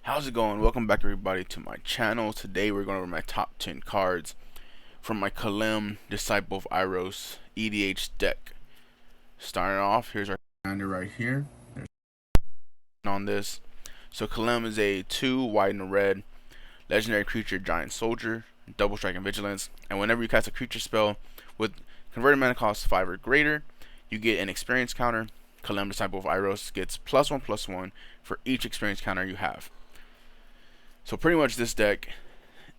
How's it going? Welcome back everybody to my channel. Today we're going over my top 10 cards from my Kalemne Disciple of Iroas EDH deck. Starting off, here's our commander right here. There's on this. So Kalemne is a 2 white and a red legendary creature giant soldier, double strike and vigilance, and whenever you cast a creature spell with converted mana cost 5 or greater, you get an experience counter. Kalemne Disciple of Iroas gets +1/+1 for each experience counter you have. So pretty much this deck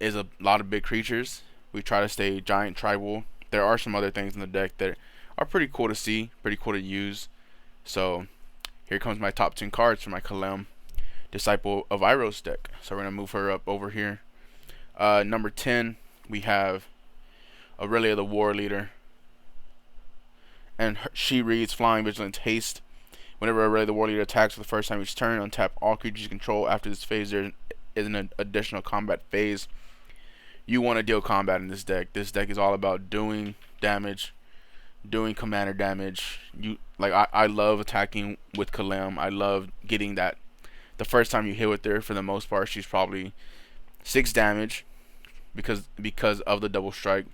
is a lot of big creatures. We try to stay giant tribal. There are some other things in the deck that are pretty cool to see, pretty cool to use. So here comes my top 10 cards for my Kalemne Disciple of Iroas deck. So we're going to move her up over here. Number 10, we have Irelia, the War Leader. And she reads Flying, Vigilance, Haste. Whenever Irelia, the War Leader, attacks for the first time each turn, untap all creatures you control. After this phase, there is an additional combat phase. You want to deal combat in this deck. This deck is all about doing damage, doing commander damage. I love attacking with Kalemne. I love getting that. The first time you hit with her, for the most part, she's probably 6 damage because of the double strike.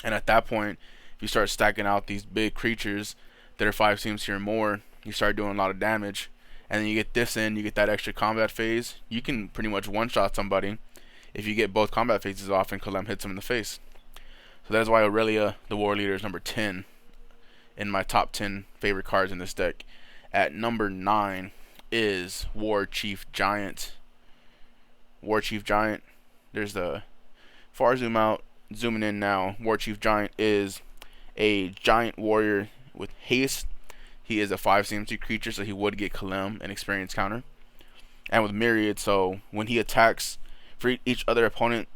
And at that point, if you start stacking out these big creatures that are 5 teams here or more, you start doing a lot of damage. And then you get this in, you get that extra combat phase. You can pretty much one-shot somebody if you get both combat phases off and Kalemne hits them in the face. So that is why Irelia, the War Leader, is number 10 in my top 10 favorite cards in this deck. At number 9 is Warchief Giant. Warchief Giant, there's the far zoom out, zooming in now. Warchief Giant is a giant warrior with haste. He is a 5 CMC creature, so he would get Kalemne an experience counter. And with Myriad, so when he attacks for each other opponent,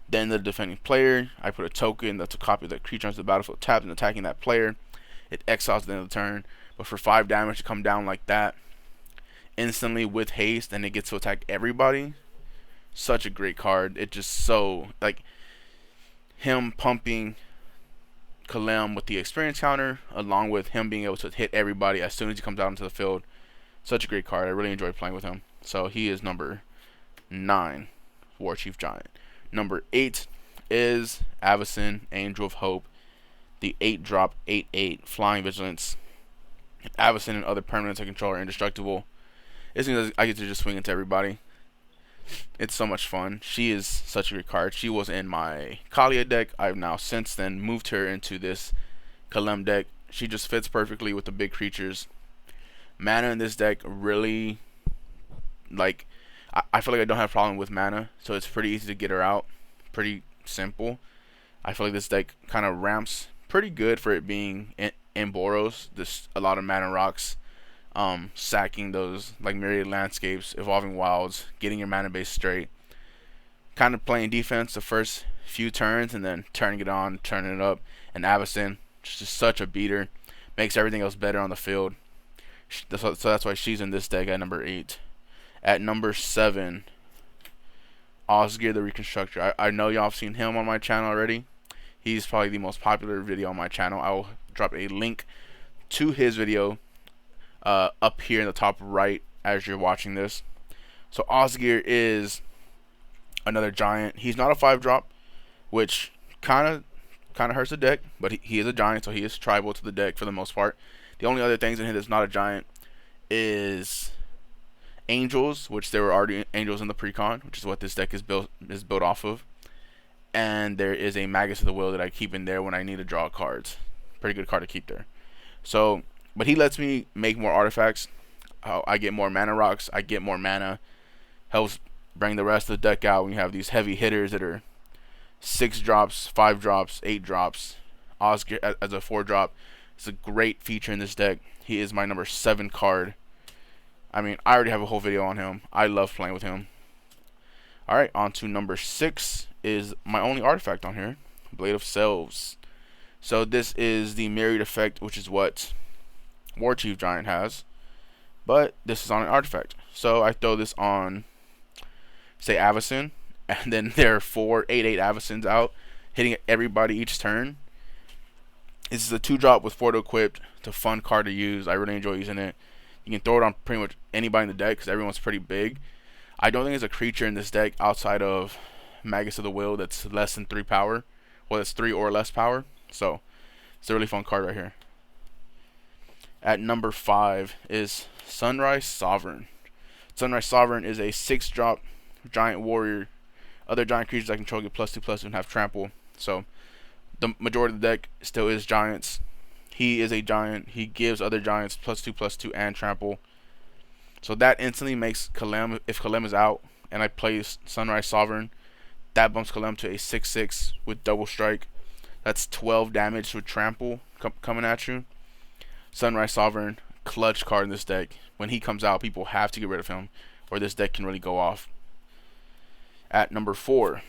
then the defending player, I put a token that's a copy of the creature onto the battlefield tapped and attacking that player. It exiles at the end of the turn. But for 5 damage to come down like that, instantly with haste, and it gets to attack everybody. Such a great card. It just so, like, him pumping Kalemne with the experience counter, along with him being able to hit everybody as soon as he comes out into the field. Such a great card. I really enjoy playing with him. So he is number 9, Warchief Giant. Number 8 is Avacyn, Angel of Hope, the 8-drop 8/8 Flying Vigilance. Avacyn and other permanents I control are indestructible. It means I get to just swing into everybody. It's so much fun. She is such a great card. She was in my Kalia deck. I've now since then moved her into this Kalemne deck. She just fits perfectly with the big creatures. Mana in this deck really, like, I feel like I don't have a problem with mana, so it's pretty easy to get her out. Pretty simple. I feel like this deck kind of ramps pretty good for it being in Boros. There's a lot of mana rocks. Sacking those like Myriad Landscapes, Evolving Wilds, getting your mana base straight, kind of playing defense the first few turns and then turning it on, turning it up. And Avacyn, just such a beater, makes everything else better on the field. So that's why she's in this deck at number 8. At number 7, Osgir the Reconstructor. I know y'all have seen him on my channel already. He's probably the most popular video on my channel. I will drop a link to his video up here in the top right as you're watching this. So Osgir is another giant. He's not a 5-drop, which kind of hurts the deck, but he is a giant, so he is tribal to the deck for the most part. The only other things in here that's not a giant is angels, which there were already angels in the precon, which is what this deck is built off of. And there is a Magus of the Will that I keep in there when I need to draw cards. Pretty good card to keep there. So, but he lets me make more artifacts. I get more mana rocks. I get more mana. Helps bring the rest of the deck out when you have these heavy hitters that are 6 drops, 5 drops, 8 drops. Osgir as a 4-drop. It's a great feature in this deck. He is my number 7 card. I mean, I already have a whole video on him. I love playing with him. Alright, on to number 6 is my only artifact on here. Blade of Selves. So this is the Myriad effect, which is what Warchief Giant has. But this is on an artifact. So I throw this on, say, Avacyn. And then there are 4 8/8 Avacyns out, hitting everybody each turn. This is a 2-drop with 4 to equipped. It's a fun card to use. I really enjoy using it. You can throw it on pretty much anybody in the deck because everyone's pretty big. I don't think there's a creature in this deck outside of Magus of the Will that's less than 3 power. Well, that's 3 or less power. So it's a really fun card right here. At number 5 is Sunrise Sovereign. Sunrise Sovereign is a 6-drop giant warrior. Other giant creatures I control get +2/+2 and have trample. So the majority of the deck still is giants. He is a giant. He gives other giants +2/+2 and trample. So that instantly makes Kalemne, if Kalemne is out and I play Sunrise Sovereign, that bumps Kalemne to a 6/6 with double strike. That's 12 damage with trample coming at you. Sunrise Sovereign, clutch card in this deck. When he comes out, people have to get rid of him, or this deck can really go off. At number 4,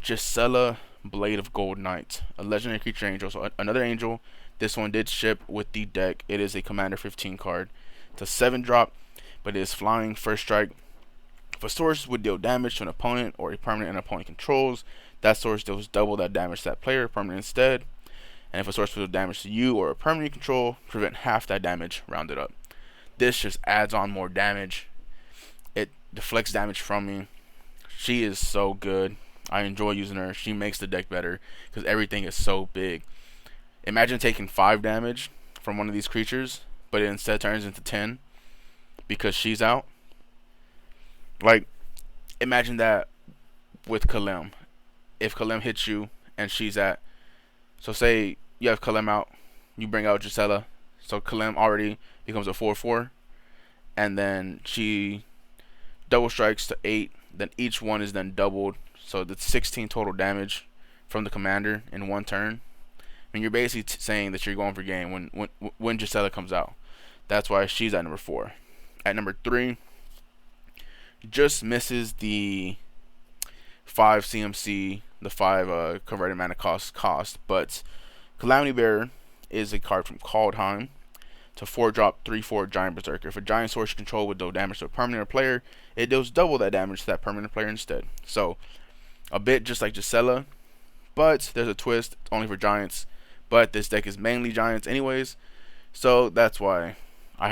Gisela, Blade of Gold Knight, a legendary creature angel. So another angel. This one did ship with the deck. It is a Commander 15 card. It's a 7-drop, but it is flying, first strike. If a source would deal damage to an opponent or a permanent an opponent controls, that source deals double that damage to that player, permanent instead. And if a source would deal damage to you or a permanent you control, prevent half that damage, rounded up. This just adds on more damage. It deflects damage from me. She is so good. I enjoy using her. She makes the deck better because everything is so big. Imagine taking 5 damage from one of these creatures, but it instead turns into 10 because she's out. Like, imagine that with Kalemne. If Kalemne hits you and she's at, so say you have Kalemne out, you bring out Gisela, so Kalemne already becomes a 4/4, and then she double strikes to 8. Then each one is then doubled, so that's 16 total damage from the commander in one turn. I mean, you're basically saying that you're going for game when Gisela comes out. That's why she's at number 4. At number 3, just misses the 5 CMC, the 5 converted mana cost, but Calamity Bear is a card from Kaldheim. It's a 4-drop, 3/4 giant berserker. If a giant source you control would deal damage to a permanent or player, it deals double that damage to that permanent player instead. So a bit just like Gisela, but there's a twist. It's only for giants, but this deck is mainly giants anyways, so that's why I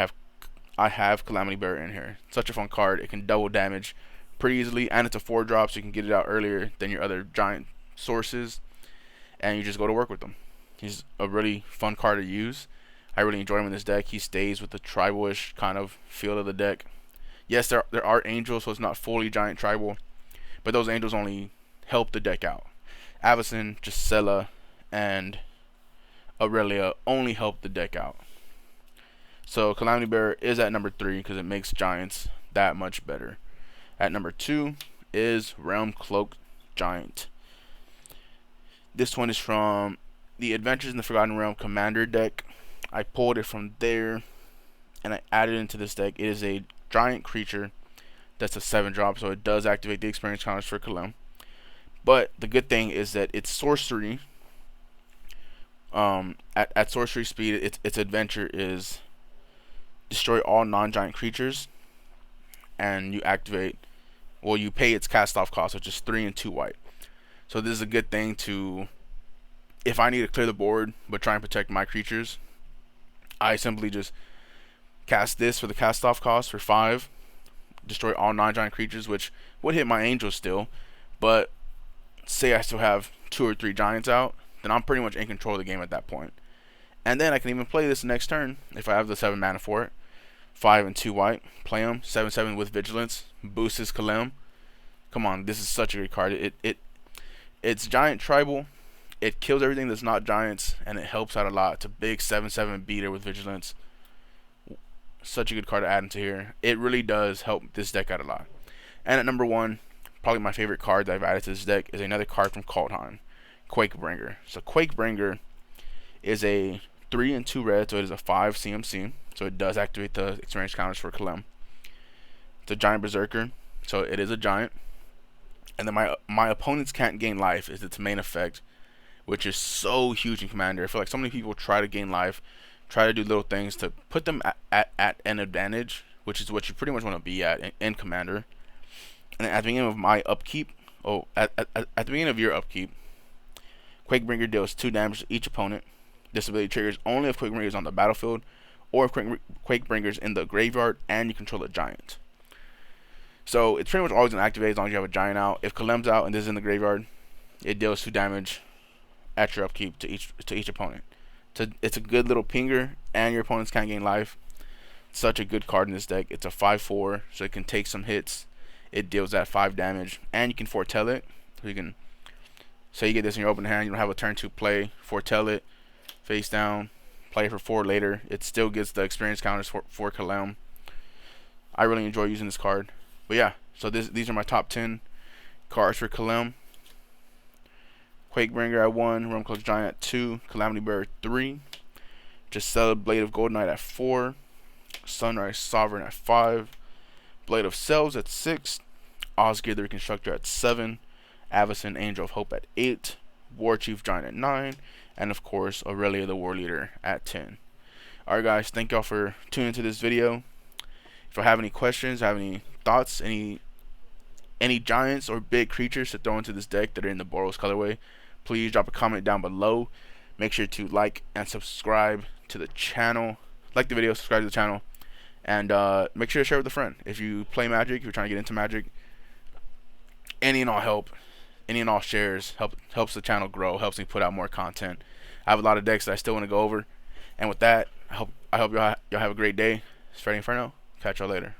have Calamity Bear in here. Such a fun card. It can double damage pretty easily, and it's a 4-drop, so you can get it out earlier than your other giant sources, and you just go to work with them. He's a really fun card to use. I really enjoy him in this deck. He stays with the tribal-ish kind of feel of the deck. Yes, there are angels, so it's not fully giant tribal, but those angels only help the deck out. Avacyn, Gisela, and Irelia only help the deck out. So Calamity Bear is at number 3 because it makes giants that much better. At number 2 is Realm Cloak Giant. This one is from the Adventures in the Forgotten Realm Commander deck. I pulled it from there and I added it into this deck. It is a giant creature that's a 7-drop, so it does activate the experience counters for Kalemne. But the good thing is that its sorcery, at sorcery speed, its adventure is destroy all non-giant creatures, and you activate, well, you pay its cast-off cost, which is 3 and 2 white. So this is a good thing to, if I need to clear the board but try and protect my creatures, I simply just cast this for the cast-off cost for 5, destroy all non-giant creatures, which would hit my angels still, but say I still have 2 or 3 giants out, then I'm pretty much in control of the game at that point. And then I can even play this next turn if I have the 7 mana for it. 5 and 2 white, play them, 7/7 with vigilance, boosts his Kalemne. Come on, this is such a great card. It's giant tribal. It kills everything that's not giants, and it helps out a lot. It's a big 7/7 beater with vigilance. Such a good card to add into here. It really does help this deck out a lot. And at number 1, probably my favorite card that I've added to this deck is another card from Kaldheim, Quakebringer. So Quakebringer is a 3 and 2 red, so it is a 5 CMC, so it does activate the experience counters for Kalemne. It's a giant berserker, so it is a giant. And then my opponents can't gain life is its main effect, which is so huge in Commander. I feel like so many people try to gain life, try to do little things to put them at an advantage, which is what you pretty much want to be at in Commander. And then at the beginning of my upkeep, at the beginning of your upkeep, Quakebringer deals 2 damage to each opponent. This ability triggers only if Quakebringer is on the battlefield, or if Quakebringer is in the graveyard and you control a giant. So it's pretty much always gonna activate as long as you have a giant out. If Kalemne's out and this is in the graveyard, it deals 2 damage at your upkeep to each opponent. So it's a good little pinger, and your opponents can't gain life. Such a good card in this deck. It's a 5/4, so it can take some hits. It deals that 5 damage, and you can foretell it. So you can say you get this in your open hand, you don't have a turn to play, foretell it, face down, play for 4 later. It still gets the experience counters for Kalemne. I really enjoy using this card. But yeah, so these are my top 10 cards for Kalemne. Quakebringer at 1, Warchief Giant at 2, Calamity Bear at 3, Gisela Blade of Gold Knight at 4, Sunrise Sovereign at 5, Blade of Cells at 6, Osgear the Reconstructor at 7, Avacyn Angel of Hope at 8, Warchief Giant at 9, and of course Irelia the War Leader at 10. Alright guys, thank y'all for tuning into this video. If you have any questions, have any thoughts, any giants or big creatures to throw into this deck that are in the Boros colorway, please drop a comment down below. Make sure to like and subscribe to the channel. Like the video, subscribe to the channel, and make sure to share with a friend. If you play Magic, if you're trying to get into Magic, any and all help, any and all shares helps the channel grow, helps me put out more content. I have a lot of decks that I still want to go over, and with that, I hope y'all have a great day. It's Freddy Inferno. Catch y'all later.